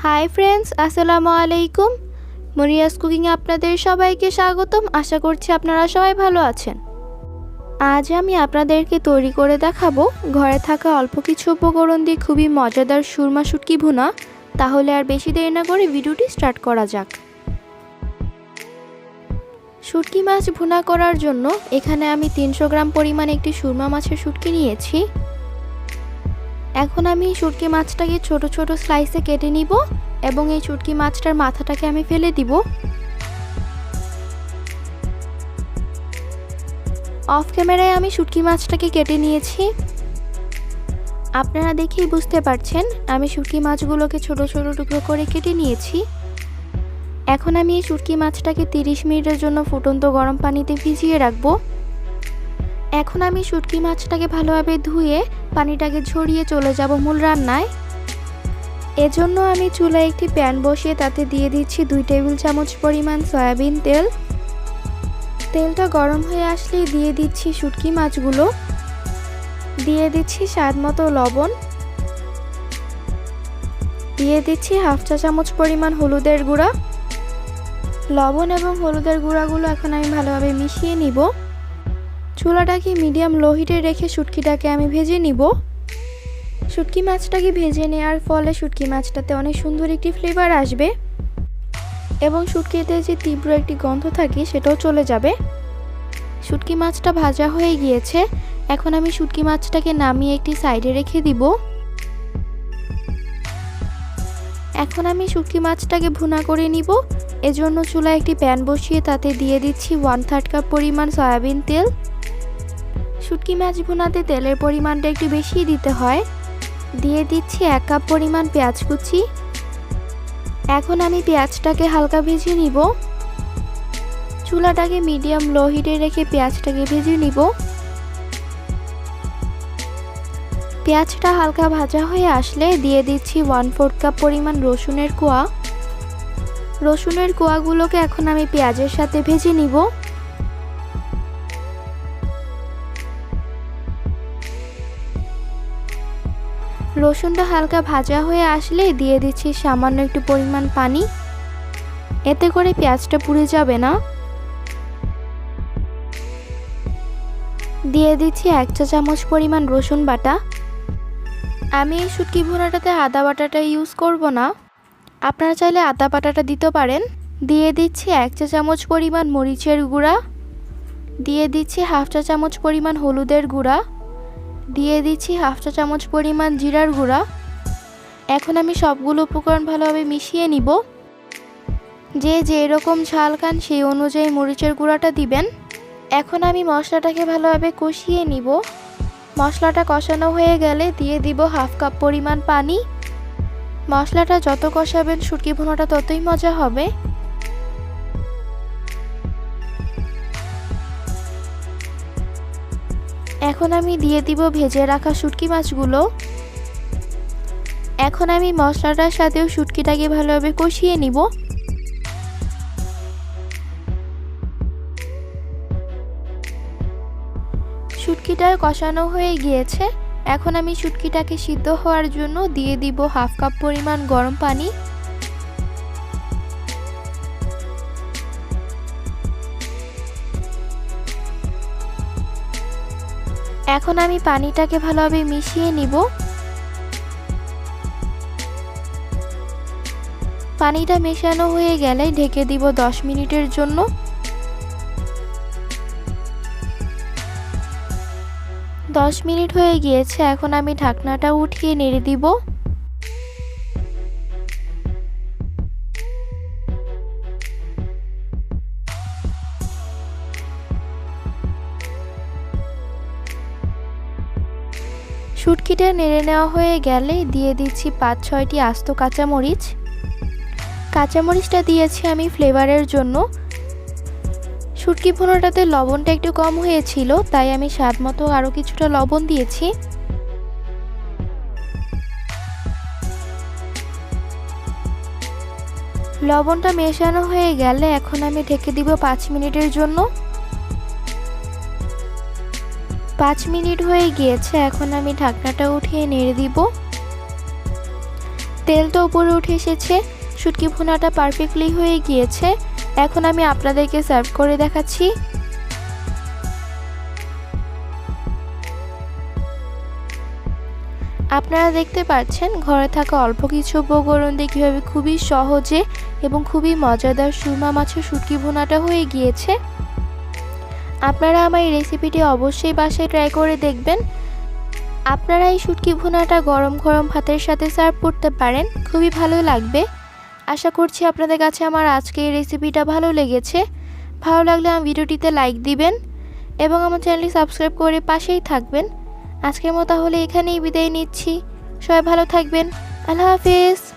Hi friends, আসসালামু আলাইকুম। মনিরাস কুকিংয়ে আপনাদের সবাইকে স্বাগতম। আশা করছি আপনারা সবাই ভালো আছেন। আজ আমি আপনাদেরকে তৈরি করে দেখাবো ঘরে থাকা অল্প কিছু উপকরণ দিয়ে খুবই মজাদার সুরমা শুটকি ভুনা। তাহলে আর বেশি দেরি না করে ভিডিওটি স্টার্ট করা যাক। শুটকি মাছ ভুনা করার জন্য এখানে আমি 300 গ্রাম পরিমাণ একটি সুরমা মাছের শুটকি নিয়েছি। এখন আমি শুটকি মাছটাকে ছোট ছোট স্লাইসে কেটে নিব এবং এই শুটকি মাছটার মাথাটাকে আমি ফেলে দিব। অফ ক্যামেরায় আমি শুটকি মাছটাকে কেটে নিয়েছি। আপনারা দেখেই বুঝতে পারছেন আমি শুটকি মাছগুলোকে ছোট ছোট টুকরো করে কেটে নিয়েছি। এখন আমি এই শুটকি মাছটাকে 30 মিনিটের জন্য ফুটন্ত গরম পানিতে ভিজিয়ে রাখবো। এখন আমি শুটকি মাছটাকে ভালোভাবে ধুয়ে পানিটাকে ঝরিয়ে চলে যাব মূল রান্নায়। এজন্য আমি চুলায় একটি প্যান বসিয়ে তাতে দিয়ে দিচ্ছি 2 টেবিল চামচ পরিমাণ সয়াবিন তেল। তেলটা গরম হয়ে আসলেই দিয়ে দিচ্ছি শুটকি মাছগুলো, দিয়ে দিচ্ছি স্বাদ মতো লবণ, দিয়ে দিচ্ছি হাফ চা চামচ পরিমাণ হলুদের গুঁড়া। লবণ এবং হলুদের গুঁড়াগুলো এখন আমি ভালোভাবে মিশিয়ে নিব। চুলাটাকে মিডিয়াম লো হিটে রেখে শুটকিটাকে আমি ভেজে নিব। শুটকি মাছটাকে ভেজে নেওয়ার ফলে শুটকি মাছটাতে অনেক সুন্দর একটি ফ্লেভার আসবে এবং শুটকিতে যে তীব্র একটি গন্ধ থাকে সেটাও চলে যাবে। শুটকি মাছটা ভাজা হয়ে গিয়েছে। এখন আমি শুটকি মাছটাকে নামিয়ে একটি সাইডে রেখে দিব। এখন আমি শুটকি মাছটাকে ভুনা করে নিব। এজন্য চুলায় একটি প্যান বসিয়ে তাতে দিয়ে দিচ্ছি 1/3 কাপ পরিমাণ সয়াবিন তেল। শুটকি মাছ ভুনাতে তেলের পরিমাণটা একটু বেশি দিতে হয়। দিয়ে দিচ্ছি 1 কাপ পরিমাণ পেঁয়াজ কুচি। এখন আমি পেঁয়াজটাকে হালকা ভেজে নিব। চুলাটাকে মিডিয়াম লো হিটে রেখে পেঁয়াজটাকে ভেজে নিব। পেঁয়াজটা হালকা ভাজা হয়ে আসলে দিয়ে দিচ্ছি 1/4 কাপ পরিমাণ রসুনের কোয়া। রসুনের কোয়াগুলোকে এখন আমি পেঁয়াজের সাথে ভেজে নিব। রসুনটা হালকা ভাজা হয়ে আসলে দিয়ে দিচ্ছি সামান্য একটু পরিমাণ পানি, এতে করে পেঁয়াজটা পুড়ে যাবে না। দিয়ে দিচ্ছি 1 চা চামচ পরিমাণ রসুন বাটা। আমি এই শুটকি ভুনাটাতে আদা বাটাটা ইউজ করব না, আপনারা চাইলে আদা বাটাটা দিতে পারেন। দিয়ে দিচ্ছি 1 চা চামচ পরিমাণ মরিচের গুঁড়া, দিয়ে দিচ্ছি হাফ চা চামচ পরিমাণ হলুদের গুঁড়া, দিয়ে দিচ্ছি হাফ চা চামচ পরিমাণ জিরার গুঁড়া। এখন আমি সবগুলো উপকরণ ভালোভাবে মিশিয়ে নিব। যে যেরকম ঝাল খান সেই অনুযায়ী মরিচের গুঁড়াটা দিবেন। এখন আমি মশলাটাকে ভালোভাবে কষিয়ে নিব। মশলাটা কষানো হয়ে গেলে দিয়ে দিব হাফ কাপ পরিমাণ পানি। মশলাটা যত কষাবেন শুটকি ভুনাটা ততই মজা হবে। এখন আমি দিয়ে দিব ভেজে রাখা শুটকি মাছগুলো। এখন আমি মশলাটার সাথেও শুটকিটাকে ভালোভাবে কষিয়ে নিব। শুটকিটা কষানো হয়ে গিয়েছে। এখন আমি শুটকিটাকে সিদ্ধ হওয়ার জন্য দিয়ে দিব হাফ কাপ পরিমাণ গরম পানি। এখন আমি পানিটাকে ভালোভাবে মিশিয়ে নিব। পানিটা মেশানো হয়ে গেলে ঢেকে দিব 10 মিনিটের জন্য। 10 মিনিট হয়ে গিয়েছে। এখন আমি ঢাকনাটা উঠিয়ে নেড়ে দিব। শুটকিটা নেড়ে নেওয়া হয়ে গেলে দিয়ে দিচ্ছি 5-6টি আস্ত কাঁচামরিচ। কাঁচামরিচটা দিয়েছি আমি ফ্লেভারের জন্য। শুটকি ভুনাটাতে লবণটা একটু কম হয়েছিল, তাই আমি স্বাদ মতো আরও কিছুটা লবণ দিয়েছি। লবণটা মেশানো হয়ে গেলে এখন আমি ঢেকে দিব 5 মিনিটের জন্য। 5 মিনিট হয়ে গিয়েছে। এখন আমি ঢাকনাটা উঠিয়ে নেড়ে দিব। তেল তো উপরে উঠে এসেছে, শুটকি ভুনাটা পারফেক্টলি হয়ে গিয়েছে। এখন আমি আপনাদেরকে সার্ভ করে দেখাচ্ছি। আপনারা দেখতে পাচ্ছেন ঘরে থাকা অল্প কিছু উপকরণ দিয়ে কীভাবে খুবই সহজে এবং খুবই মজাদার সুরমা মাছের শুটকি ভুনাটা হয়ে গিয়েছে। আপনারা আমার এই রেসিপিটি অবশ্যই বাসায় ট্রাই করে দেখবেন। আপনারা এই শুটকি ভুনাটা গরম গরম ভাতের সাথে সার্ভ করতে পারেন, খুবই ভালো লাগবে। আশা করছি আপনাদের কাছে আমার আজকে এই রেসিপিটা ভালো লেগেছে। ভালো লাগলে আমার ভিডিওটিতে লাইক দিবেন এবং আমার চ্যানেলটি সাবস্ক্রাইব করে পাশেই থাকবেন। আজকের মতো তাহলে এখানেই বিদায় নিচ্ছি। সবাই ভালো থাকবেন। আল্লাহ হাফেজ।